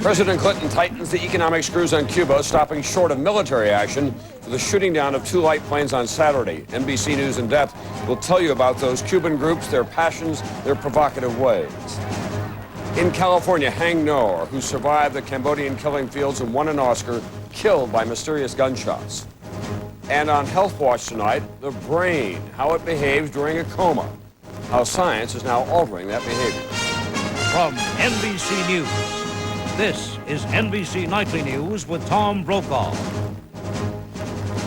President Clinton tightens the economic screws on Cuba, stopping short of military action for the shooting down of 2 light planes on Saturday. NBC News in depth will tell you about those Cuban groups, their passions, their provocative ways. In California, Hang Noor, who survived the Cambodian killing fields and won an Oscar, killed by mysterious gunshots. And on Health Watch tonight, the brain, how it behaves during a coma, how science is now altering that behavior. From NBC News, this is NBC Nightly News with Tom Brokaw.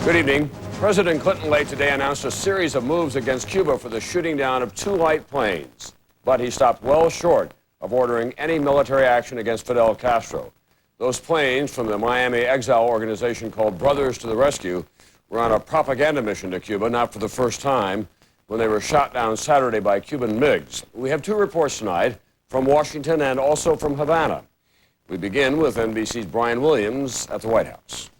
Good evening. President Clinton late today announced a series of moves against Cuba for the shooting down of 2 light planes. But he stopped well short of ordering any military action against Fidel Castro. Those planes from the Miami exile organization called Brothers to the Rescue were on a propaganda mission to Cuba, not for the first time, when they were shot down Saturday by Cuban MiGs. We have 2 reports tonight from Washington and also from Havana. We begin with NBC's Brian Williams at the White House.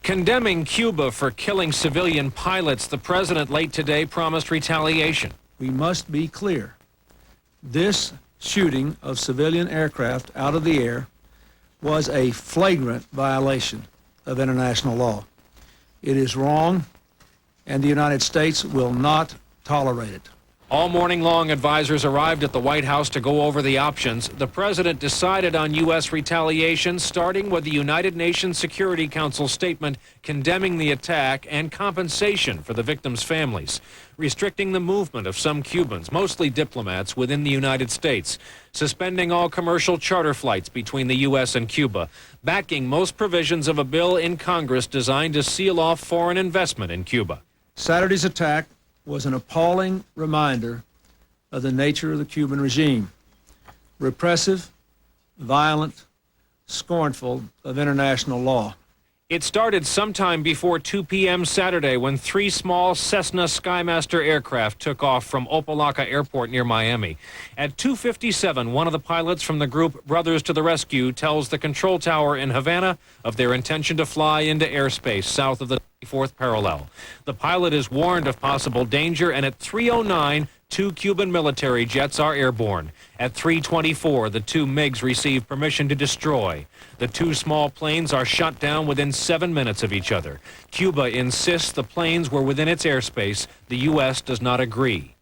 Condemning Cuba for killing civilian pilots, the president late today promised retaliation. We must be clear. This shooting of civilian aircraft out of the air was a flagrant violation of international law. It is wrong, and the United States will not tolerate it. All morning long, advisors arrived at the White House to go over the options. The president decided on U.S. retaliation, starting with the United Nations Security Council statement condemning the attack and compensation for the victims' families, restricting the movement of some Cubans, mostly diplomats, within the United States, suspending all commercial charter flights between the U.S. and Cuba, backing most provisions of a bill in Congress designed to seal off foreign investment in Cuba. Saturday's attack was an appalling reminder of the nature of the Cuban regime. Repressive, violent, scornful of international law. It started sometime before 2 p.m. Saturday when 3 small Cessna Skymaster aircraft took off from Opa-locka Airport near Miami. At 2:57, one of the pilots from the group Brothers to the Rescue tells the control tower in Havana of their intention to fly into airspace south of the 24th parallel. The pilot is warned of possible danger, and at 3:09, 2 Cuban military jets are airborne. At 3:24, the 2 MiGs receive permission to destroy. The 2 small planes are shot down within 7 minutes of each other. Cuba insists the planes were within its airspace. The U.S. does not agree.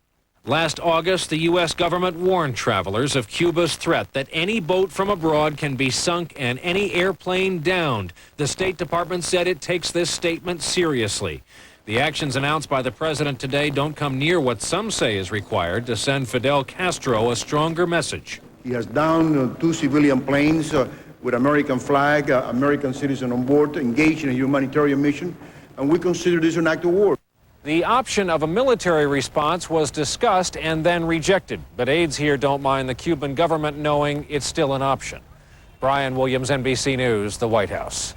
Last August, the U.S. government warned travelers of Cuba's threat that any boat from abroad can be sunk and any airplane downed. The State Department said it takes this statement seriously. The actions announced by the president today don't come near what some say is required to send Fidel Castro a stronger message. He has downed 2 civilian planes with American flag, American citizen on board, engaged in a humanitarian mission, and we consider this an act of war. The option of a military response was discussed and then rejected, but aides here don't mind the Cuban government knowing it's still an option. Brian Williams, NBC News, the White House.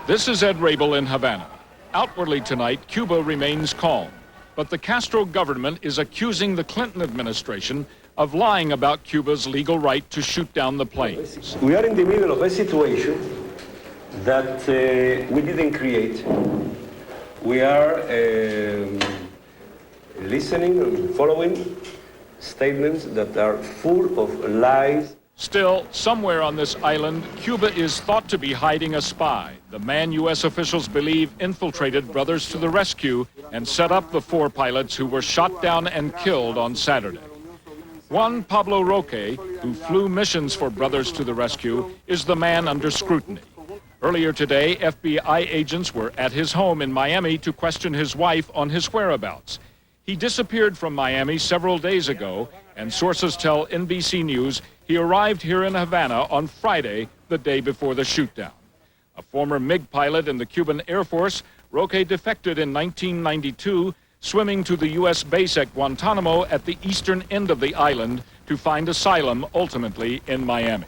This is Ed Rabel in Havana. Outwardly tonight, Cuba remains calm, but the Castro government is accusing the Clinton administration of lying about Cuba's legal right to shoot down the planes. We are in the middle of a situation that we didn't create. We are listening and following statements that are full of lies. Still, somewhere on this island, Cuba is thought to be hiding a spy, the man U.S. officials believe infiltrated Brothers to the Rescue and set up the 4 pilots who were shot down and killed on Saturday. Juan Pablo Roque, who flew missions for Brothers to the Rescue, is the man under scrutiny. Earlier today, FBI agents were at his home in Miami to question his wife on his whereabouts. He disappeared from Miami several days ago, and sources tell NBC News he arrived here in Havana on Friday, the day before the shootdown. A former MiG pilot in the Cuban Air Force, Roque defected in 1992, swimming to the U.S. base at Guantanamo at the eastern end of the island to find asylum, ultimately in Miami.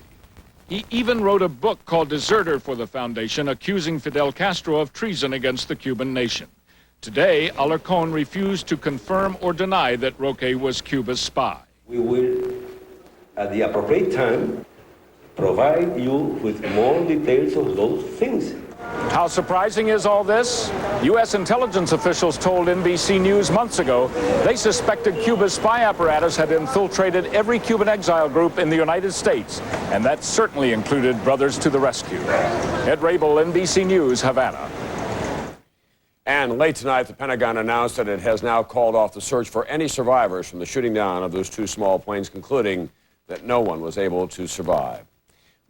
He even wrote a book called Deserter for the Foundation, accusing Fidel Castro of treason against the Cuban nation. Today, Alarcón refused to confirm or deny that Roque was Cuba's spy. We will, at the appropriate time, provide you with more details of those things. How surprising is all this? U.S. intelligence officials told NBC News months ago they suspected Cuba's spy apparatus had infiltrated every Cuban exile group in the United States, and that certainly included Brothers to the Rescue. Ed Rabel, NBC News, Havana. And late tonight, the Pentagon announced that it has now called off the search for any survivors from the shooting down of those two small planes, concluding that no one was able to survive.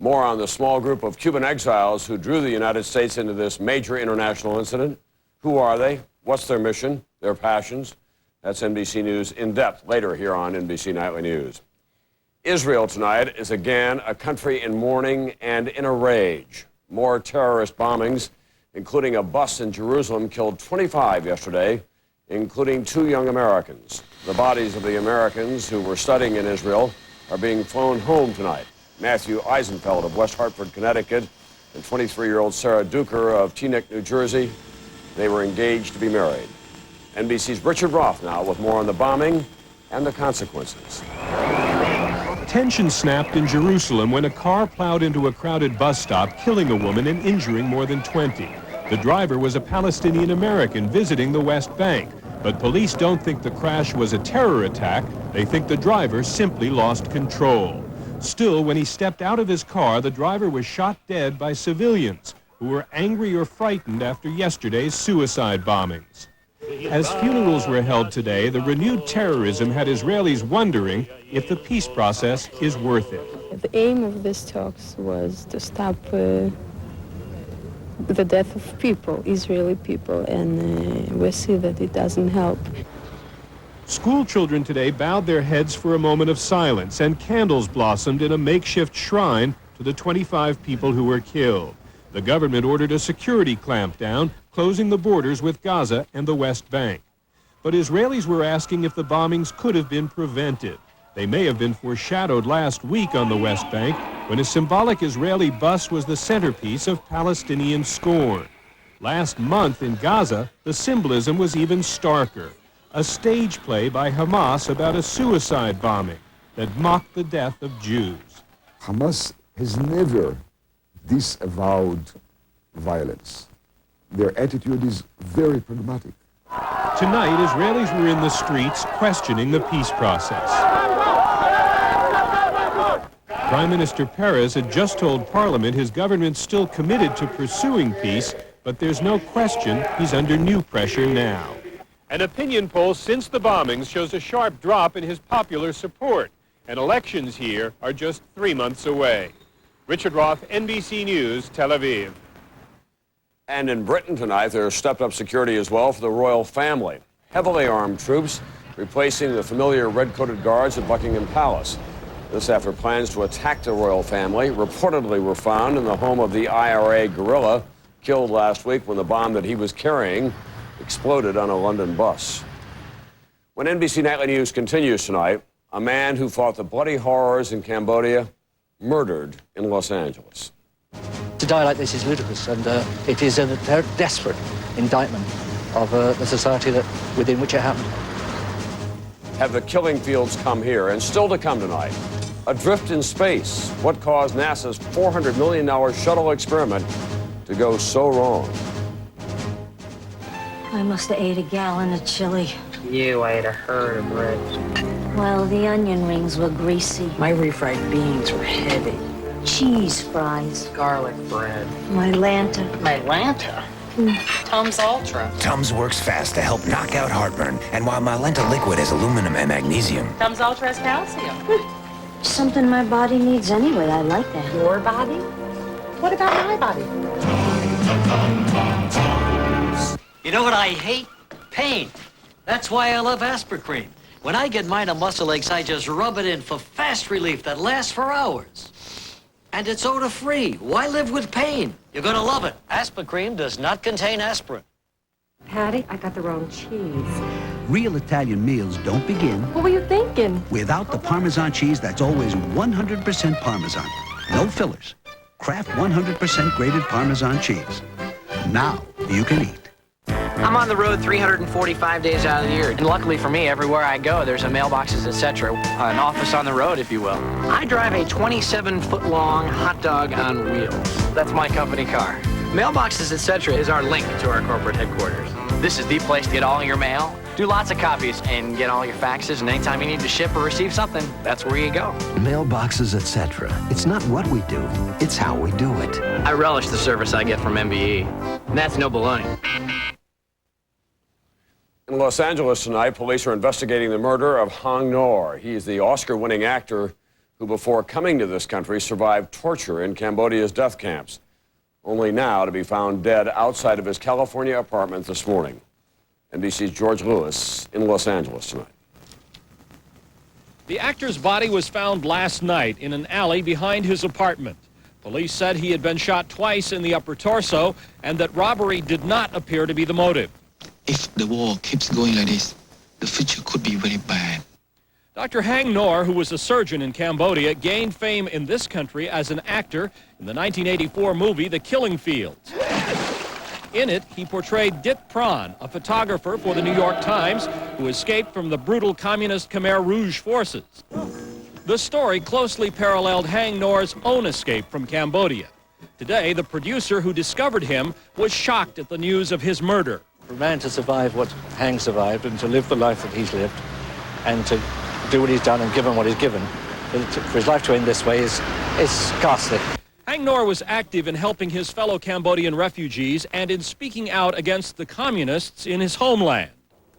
More on the small group of Cuban exiles who drew the United States into this major international incident. Who are they? What's their mission? Their passions? That's NBC News in depth later here on NBC Nightly News. Israel tonight is again a country in mourning and in a rage. More terrorist bombings, including a bus in Jerusalem, killed 25 yesterday, including 2 young Americans. The bodies of the Americans who were studying in Israel are being flown home tonight. Matthew Eisenfeld of West Hartford, Connecticut, and 23-year-old Sarah Duker of Teaneck, New Jersey. They were engaged to be married. NBC's Richard Roth now with more on the bombing and the consequences. Tension snapped in Jerusalem when a car plowed into a crowded bus stop, killing a woman and injuring more than 20. The driver was a Palestinian American visiting the West Bank, but police don't think the crash was a terror attack. They think the driver simply lost control. Still, when he stepped out of his car, the driver was shot dead by civilians who were angry or frightened after yesterday's suicide bombings. As funerals were held today, the renewed terrorism had Israelis wondering if the peace process is worth it. The aim of these talks was to stop the death of people, Israeli people, and we see that it doesn't help. School children today bowed their heads for a moment of silence, and candles blossomed in a makeshift shrine to the 25 people who were killed. The government ordered a security clampdown, closing the borders with Gaza and the West Bank. But Israelis were asking if the bombings could have been prevented. They may have been foreshadowed last week on the West Bank, when a symbolic Israeli bus was the centerpiece of Palestinian scorn. Last month in Gaza, the symbolism was even starker. A stage play by Hamas about a suicide bombing that mocked the death of Jews. Hamas has never disavowed violence. Their attitude is very pragmatic. Tonight, Israelis were in the streets questioning the peace process. Prime Minister Peres had just told Parliament his government's still committed to pursuing peace, but there's no question he's under new pressure now. An opinion poll since the bombings shows a sharp drop in his popular support, and elections here are just 3 months away. Richard Roth, NBC News, Tel Aviv. And in Britain tonight, there's stepped-up security as well for the royal family. Heavily armed troops replacing the familiar red-coated guards at Buckingham Palace. This after plans to attack the royal family reportedly were found in the home of the IRA guerrilla killed last week when the bomb that he was carrying exploded on a London bus. When NBC Nightly News continues tonight, a man who fought the bloody horrors in Cambodia murdered in Los Angeles. To die like this is ludicrous, and it is a very desperate indictment of the society within which it happened. Have the killing fields come here, and still to come tonight, adrift in space. What caused NASA's $400 million shuttle experiment to go so wrong? I must have ate a gallon of chili. You ate a herd of ribs. Well, the onion rings were greasy. My refried beans were heavy. Cheese fries. Garlic bread. My Lanta. My Lanta? Tums Ultra. Tums works fast to help knock out heartburn. And while my Lenta liquid has aluminum and magnesium. Tums Ultra has calcium. Something my body needs anyway. I like that. Your body? What about my body? You know what I hate? Pain. That's why I love Aspercreme. When I get mine on muscle aches, I just rub it in for fast relief that lasts for hours. And it's odor-free. Why live with pain? You're gonna love it. Aspercreme does not contain aspirin. Patty, I got the wrong cheese. Real Italian meals don't begin What were you thinking? without the Parmesan cheese that's always 100% Parmesan. No fillers. Kraft 100% grated Parmesan cheese. Now you can eat. I'm on the road 345 days out of the year. And luckily for me, everywhere I go, there's a mailboxes, etc. An office on the road, if you will. I drive a 27-foot-long hot dog on wheels. That's my company car. Mailboxes, etc. is our link to our corporate headquarters. This is the place to get all your mail, do lots of copies, and get all your faxes, and anytime you need to ship or receive something, that's where you go. Mailboxes, etc. It's not what we do, it's how we do it. I relish the service I get from MBE. And that's no baloney. In Los Angeles tonight, police are investigating the murder of Hang Noor. He is the Oscar-winning actor who, before coming to this country, survived torture in Cambodia's death camps, only now to be found dead outside of his California apartment this morning. NBC's George Lewis in Los Angeles tonight. The actor's body was found last night in an alley behind his apartment. Police said he had been shot twice in the upper torso and that robbery did not appear to be the motive. If the war keeps going like this, the future could be very bad. Dr. Hang Noor, who was a surgeon in Cambodia, gained fame in this country as an actor in the 1984 movie The Killing Fields. In it, he portrayed Dit Pran, a photographer for the New York Times who escaped from the brutal communist Khmer Rouge forces. The story closely paralleled Hang Noor's own escape from Cambodia. Today, the producer who discovered him was shocked at the news of his murder. For a man to survive what Hang survived and to live the life that he's lived and to do what he's done and given what he's given, for his life to end this way is ghastly. Hang Noor was active in helping his fellow Cambodian refugees and in speaking out against the communists in his homeland.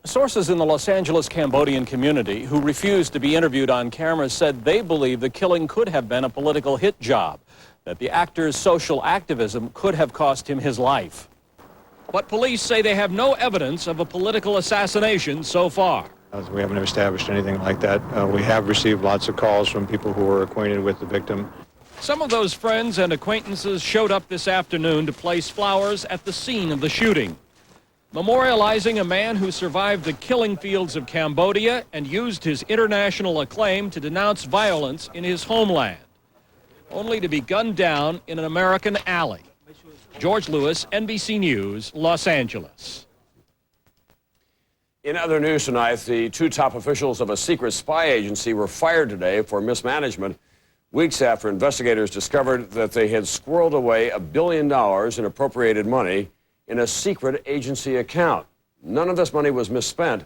Sources in the Los Angeles Cambodian community who refused to be interviewed on camera said they believe the killing could have been a political hit job, that the actor's social activism could have cost him his life. But police say they have no evidence of a political assassination so far. We haven't established anything like that. We have received lots of calls from people who are acquainted with the victim. Some of those friends and acquaintances showed up this afternoon to place flowers at the scene of the shooting, memorializing a man who survived the killing fields of Cambodia and used his international acclaim to denounce violence in his homeland, only to be gunned down in an American alley. George Lewis, NBC News, Los Angeles. In other news tonight, the two top officials of a secret spy agency were fired today for mismanagement, weeks after investigators discovered that they had squirreled away $1 billion in appropriated money in a secret agency account. None of this money was misspent,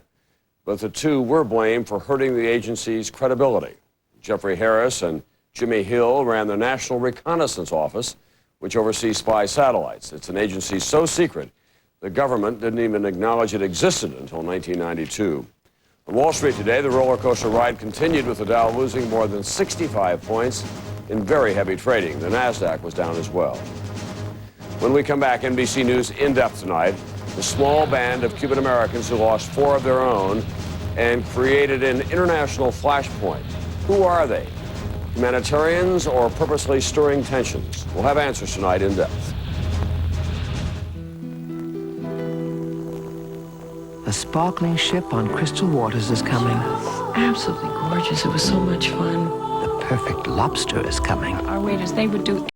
but the two were blamed for hurting the agency's credibility. Jeffrey Harris and Jimmy Hill ran the National Reconnaissance Office, which oversees spy satellites. It's an agency so secret, the government didn't even acknowledge it existed until 1992. On Wall Street today, the roller coaster ride continued with the Dow losing more than 65 points in very heavy trading. The NASDAQ was down as well. When we come back, NBC News in depth tonight, the small band of Cuban Americans who lost 4 of their own and created an international flashpoint. Who are they? Humanitarians or purposely stirring tensions? We'll have answers tonight in depth. A sparkling ship on crystal waters is coming. Absolutely gorgeous. It was so much fun. The perfect lobster is coming. Our waiters, they would do